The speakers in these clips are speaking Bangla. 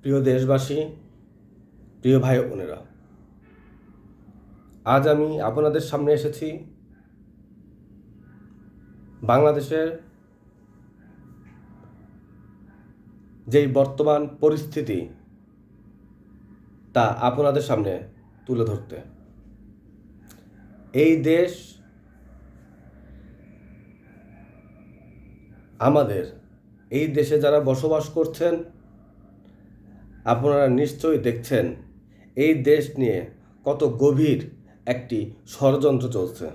প্রিয় দেশবাসী, প্রিয় ভাই বোনেরা, আজ আমি আপনাদের সামনে এসেছি বাংলাদেশের যেই বর্তমান পরিস্থিতি তা আপনাদের সামনে তুলে ধরতে। এই দেশ আমাদের, এই দেশে যারা বসবাস করছেন আপনারা নিশ্চয়ই দেখছেন এই দেশ নিয়ে কত গভীর একটি ষড়যন্ত্র চলছে।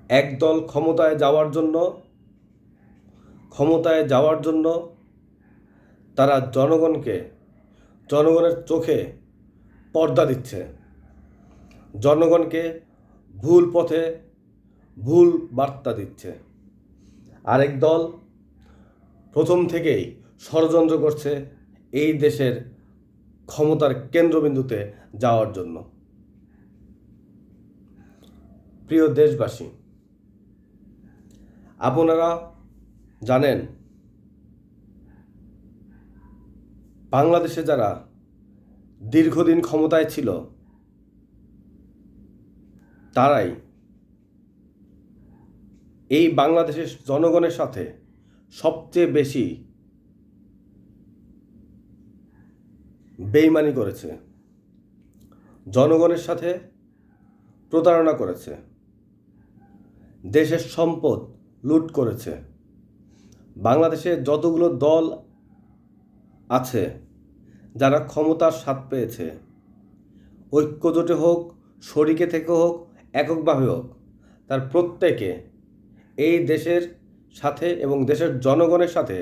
একদল ক্ষমতায় যাওয়ার জন্য তারা জনগণের চোখে পর্দা দিচ্ছে, জনগণকে ভুল পথে ভুল বার্তা দিচ্ছে। আরেক দল প্রথম থেকেই ষড়যন্ত্র করছে এই দেশের ক্ষমতার কেন্দ্রবিন্দুতে যাওয়ার জন্য। প্রিয় দেশবাসী, আপনারা জানেন বাংলাদেশে যারা দীর্ঘদিন ক্ষমতায় ছিল তারাই এই বাংলাদেশের জনগণের সাথে সবচেয়ে বেশি বেইমানি করেছে, জনগণের সাথে প্রতারণা করেছে, দেশের সম্পদ লুট করেছে। বাংলাদেশে যতগুলো দল আছে যারা ক্ষমতার স্বাদ পেয়েছে, ঐক্যজোটে হোক, শরিকে থেকে হোক, এককভাবে হোক, তার প্রত্যেকে এই দেশের সাথে এবং দেশের জনগণের সাথে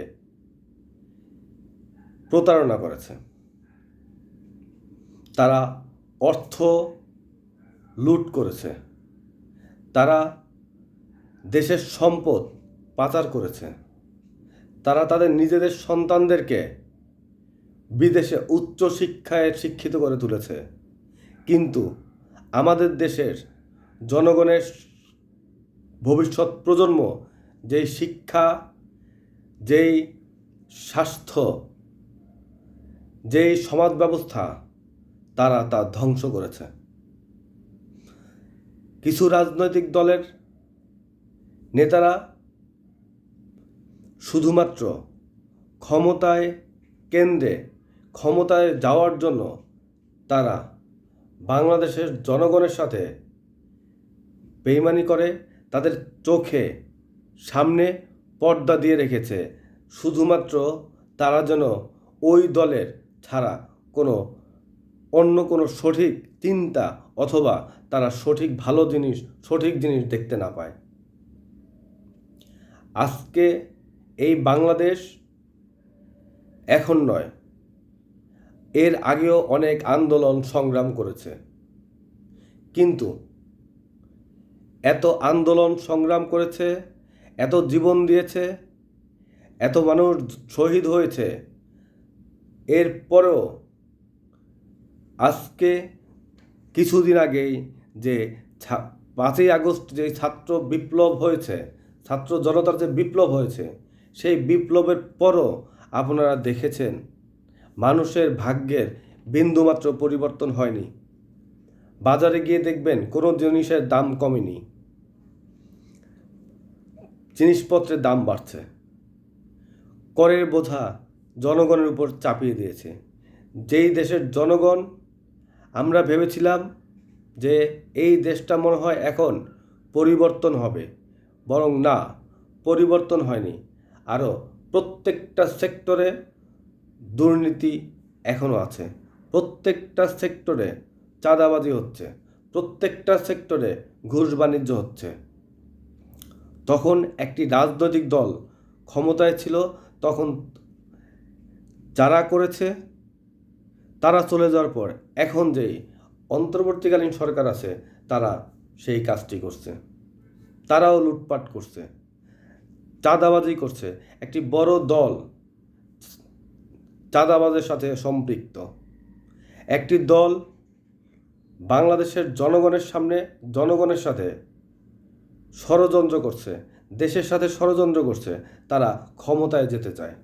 প্রতারণা করেছে। তারা অর্থ লুট করেছে, তারা দেশের সম্পদ পাচার করেছে, তারা তাদের নিজেদের সন্তানদেরকে বিদেশে উচ্চ শিক্ষায় শিক্ষিত করে তুলেছে। কিন্তু আমাদের দেশের জনগণের ভবিষ্যৎ প্রজন্ম যেই শিক্ষা, যেই স্বাস্থ্য, যেই সমাজ ব্যবস্থা তারা তা ধ্বংস করেছে। কিছু রাজনৈতিক দলের নেতারা শুধুমাত্র ক্ষমতায় যাওয়ার জন্য তারা বাংলাদেশের জনগণের সাথে বেইমানি করে, তাদের চোখে সামনে পর্দা দিয়ে রেখেছে, শুধুমাত্র তারা যেন ওই দলের ছাড়া অন্য কোনো সঠিক চিন্তা অথবা তারা সঠিক জিনিস দেখতে না পায়। আজকে এই বাংলাদেশ এখন নয়, এর আগেও অনেক আন্দোলন সংগ্রাম করেছে, কিন্তু এত আন্দোলন সংগ্রাম করেছে, এত জীবন দিয়েছে, এত মানুষ শহীদ হয়েছে, এরপরেও আজকে কিছুদিন আগেই যে 5ই আগস্ট যে ছাত্র বিপ্লব হয়েছে, ছাত্র জনতার যে বিপ্লব হয়েছে, সেই বিপ্লবের পরও আপনারা দেখেছেন মানুষের ভাগ্যের বিন্দুমাত্র পরিবর্তন হয়নি। বাজারে গিয়ে দেখবেন কোনো জিনিসের দাম কমেনি, জিনিসপত্রের দাম বাড়ছে। করের বোঝা জনগণের উপর চাপিয়ে দিয়েছে। যেই দেশের জনগণ আমরা ভেবেছিলাম যে এই দেশটা মনে হয় এখন পরিবর্তন হবে, বরং না, পরিবর্তন হয়নি। আরও প্রত্যেকটা সেক্টরে দুর্নীতি এখনও আছে, প্রত্যেকটা সেক্টরে চাঁদাবাজি হচ্ছে, প্রত্যেকটা সেক্টরে ঘুষ বাণিজ্য হচ্ছে। তখন একটি রাজনৈতিক দল ক্ষমতায় ছিল, তখন যারা করেছে তারা চলে যাওয়ার পর এখন যেই অন্তর্বর্তীকালীন সরকার আছে তারা সেই কাজটি করছে। তারাও লুটপাট করছে, চাঁদাবাজি করছে। একটি বড় দল চাঁদাবাজের সাথে সম্পৃক্ত, একটি দল বাংলাদেশের জনগণের সাথে ষড়যন্ত্র করছে, দেশের সাথে ষড়যন্ত্র করছে, তারা ক্ষমতায় যেতে চায়।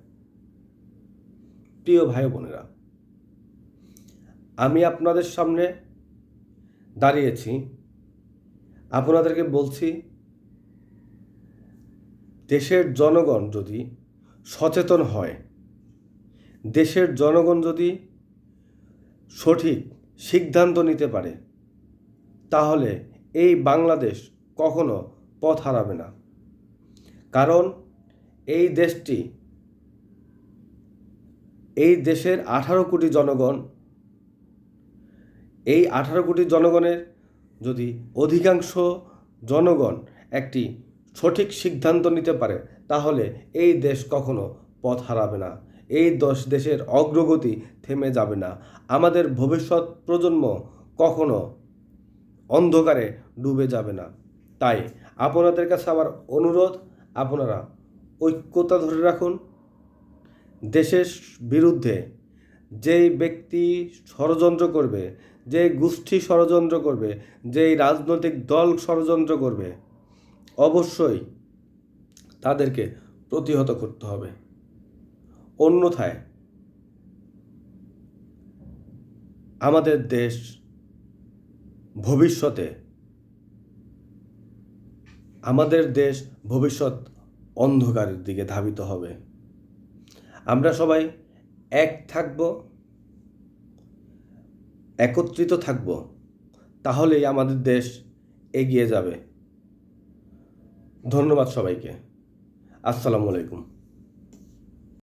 প্রিয় ভাই বোনেরা, আমি আপনাদের সামনে দাঁড়িয়েছি, আপনাদেরকে বলছি, দেশের জনগণ যদি সচেতন হয়, দেশের জনগণ যদি সঠিক সিদ্ধান্ত নিতে পারে, তাহলে এই বাংলাদেশ কখনো পথ হারাবে না। কারণ এই দেশটি, এই দেশের 18 কোটি জনগণ, এই 18 কোটি জনগণের যদি অধিকাংশ জনগণ একটি সঠিক সিদ্ধান্ত নিতে পারে, তাহলে এই দেশ কখনো পথ হারাবে না, এই দেশের অগ্রগতি থেমে যাবে না, আমাদের ভবিষ্যৎ প্রজন্ম কখনো অন্ধকারে ডুবে যাবে না। তাই আপনাদের কাছে আমার অনুরোধ, আপনারা ঐক্যতা ধরে রাখুন। দেশের বিরুদ্ধে যেই ব্যক্তি ষড়যন্ত্র করবে, যে গোষ্ঠী ষড়যন্ত্র করবে, যেই রাজনৈতিক দল ষড়যন্ত্র করবে, অবশ্যই তাদেরকে প্রতিহত করতে হবে। অন্যথায় আমাদের দেশ ভবিষ্যৎ অন্ধকারের দিকে ধাবিত হবে। আমরা সবাই এক থাকব, একত্রিত থাকব, তাহলেই আমাদের দেশ এগিয়ে যাবে। ধন্যবাদ সবাইকে। আসসালামু আলাইকুম।